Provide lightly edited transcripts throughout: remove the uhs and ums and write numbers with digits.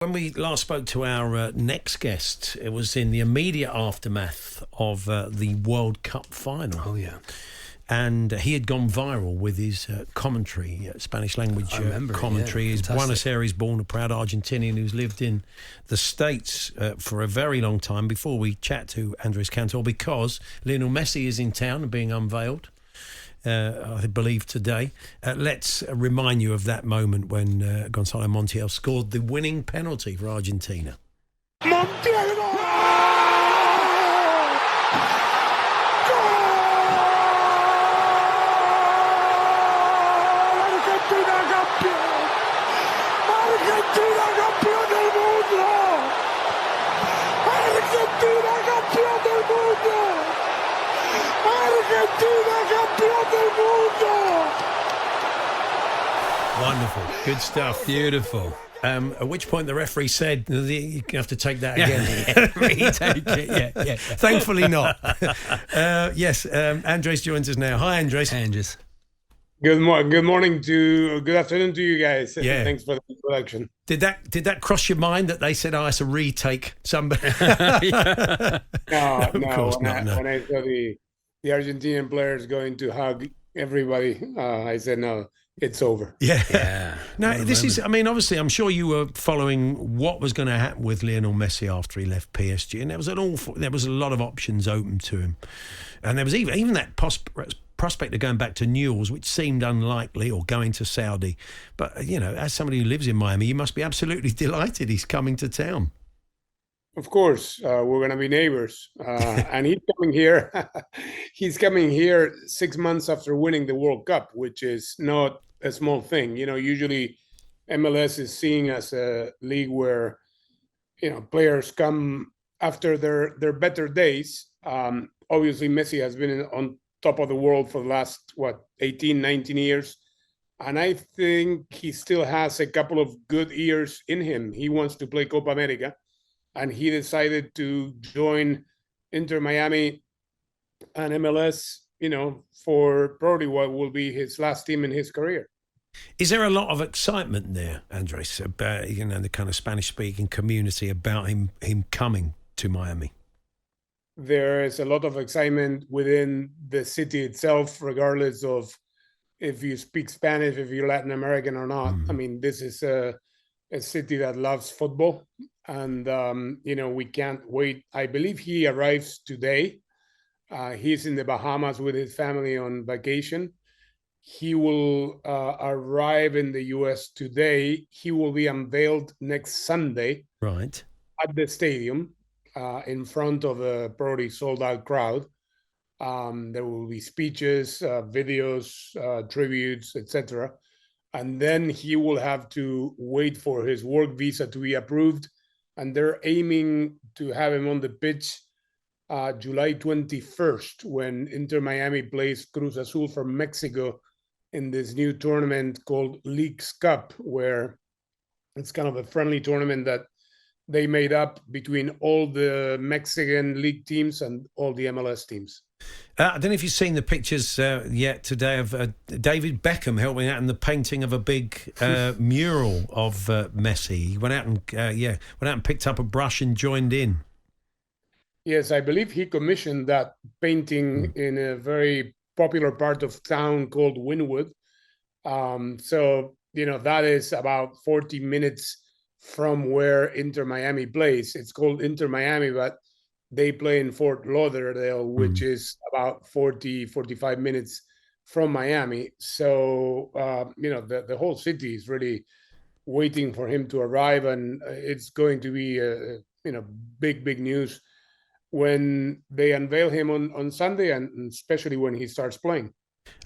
When we last spoke to our next guest, it was in the immediate aftermath of the World Cup final. Oh, yeah. And he had gone viral with his commentary, Spanish language commentary. Yeah, He's Buenos Aires born, a proud Argentinian who's lived in the States for a very long time. Before we chat to Andres Cantor, because Lionel Messi is in town and being unveiled, I believe today. Let's remind you of that moment when Gonzalo Montiel scored the winning penalty for Argentina. Montiel! Argentina campeón del mundo! Argentina campeón del mundo! Argentina campeón del mundo! Wonderful, good stuff, beautiful. At which point the referee said, "You have to take that again." Retake it. Yeah. Thankfully not. Yes, Andres joins us now. Hi, Andres. Andres. Good afternoon to you guys. Yeah. Thanks for the introduction. Did that cross your mind that they said, it's a retake? Somebody? No. Of course not. When I saw the Argentinian players going to hug everybody, I said, no, it's over. Yeah. Now, this is, obviously, I'm sure you were following what was going to happen with Lionel Messi after he left PSG, and there was a lot of options open to him. And there was even that prospect of going back to Newell's, which seemed unlikely, or going to Saudi. But, as somebody who lives in Miami, you must be absolutely delighted he's coming to town. Of course, we're going to be neighbors. And he's coming here. He's coming here 6 months after winning the World Cup, which is not a small thing. Usually MLS is seen as a league where, players come after their better days. Obviously, Messi has been on top of the world for the last, 18, 19 years. And I think he still has a couple of good years in him. He wants to play Copa America. And he decided to join Inter Miami and MLS, for probably what will be his last team in his career. Is there a lot of excitement there, Andres, about, the kind of Spanish-speaking community about him coming to Miami? There is a lot of excitement within the city itself, regardless of if you speak Spanish, if you're Latin American or not. Mm-hmm. This is a city that loves football. And, we can't wait. I believe he arrives today. He's in the Bahamas with his family on vacation. He will arrive in the U.S. today. He will be unveiled next Sunday. Right. At the stadium in front of a probably sold-out crowd. There will be speeches, videos, tributes, etc. And then he will have to wait for his work visa to be approved. And they're aiming to have him on the pitch July 21st when Inter Miami plays Cruz Azul from Mexico in this new tournament called Leagues Cup, where it's kind of a friendly tournament that they made up between all the Mexican league teams and all the MLS teams. I don't know if you've seen the pictures yet today of David Beckham helping out in the painting of a big mural of Messi. He went out and picked up a brush and joined in. Yes, I believe he commissioned that painting in a very popular part of town called Wynwood. That is about 40 minutes from where Inter Miami plays. It's called Inter Miami, but they play in Fort Lauderdale, which is about 45 minutes from Miami. So, the whole city is really waiting for him to arrive, and it's going to be, big news when they unveil him on Sunday, and especially when he starts playing.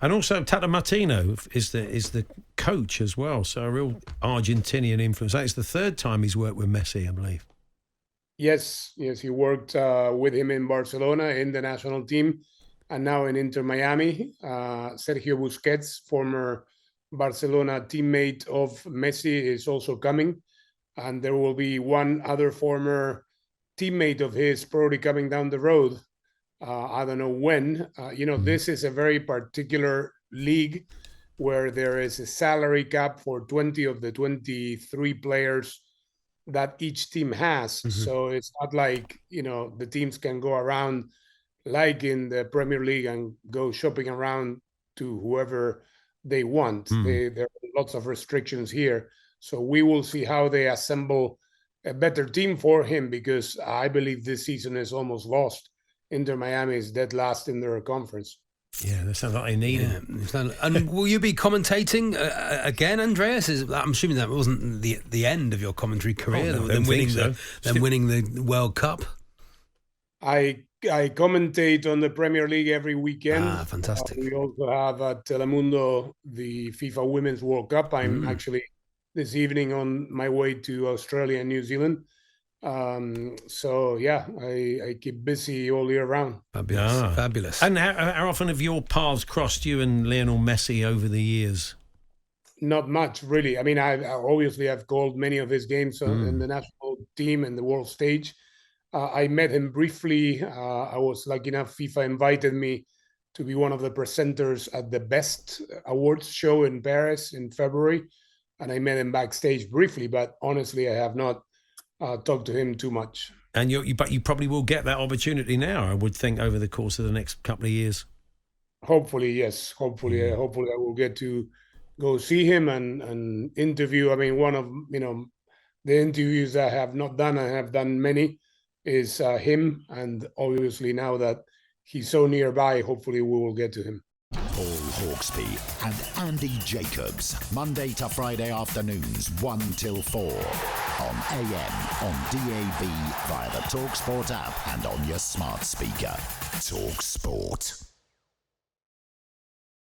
And also Tata Martino is the coach as well, so a real Argentinian influence. That's the third time he's worked with Messi, I believe. Yes, he worked with him in Barcelona in the national team, and now in Inter Miami. Sergio Busquets, former Barcelona teammate of Messi, is also coming, and there will be one other former teammate of his probably coming down the road. I don't know when. This is a very particular league where there is a salary cap for 20 of the 23 players that each team has. So it's not like, the teams can go around like in the Premier League and go shopping around to whoever they want. There are lots of restrictions here. So we will see how they assemble a better team for him, because I believe this season is almost lost. Inter Miami is dead last in their conference. Yeah, that sounds like they need him. And will you be commentating again, Andreas? I'm assuming that wasn't the end of your commentary career, then winning the World Cup. I commentate on the Premier League every weekend. Fantastic. We also have at Telemundo the FIFA Women's World Cup. I'm actually this evening on my way to Australia and New Zealand. So yeah, I keep busy all year round. Fabulous. And how often have your paths crossed, you and Lionel Messi, over the years? Not much, really. I mean, I've called many of his games in the national team and the world stage. I met him briefly. I was lucky enough, FIFA invited me to be one of the presenters at the Best Awards show in Paris in February. And I met him backstage briefly, but honestly, I have not talked to him too much. And but you probably will get that opportunity now, I would think, over the course of the next couple of years. Hopefully, yes. Hopefully I will get to go see him and interview. I mean, one of the interviews I have not done, I have done many, is him. And obviously now that he's so nearby, hopefully we will get to him. Paul Hawksbee and Andy Jacobs, Monday to Friday afternoons 1 till 4 on AM, on DAB, via the talkSPORT app and on your smart speaker. talkSPORT.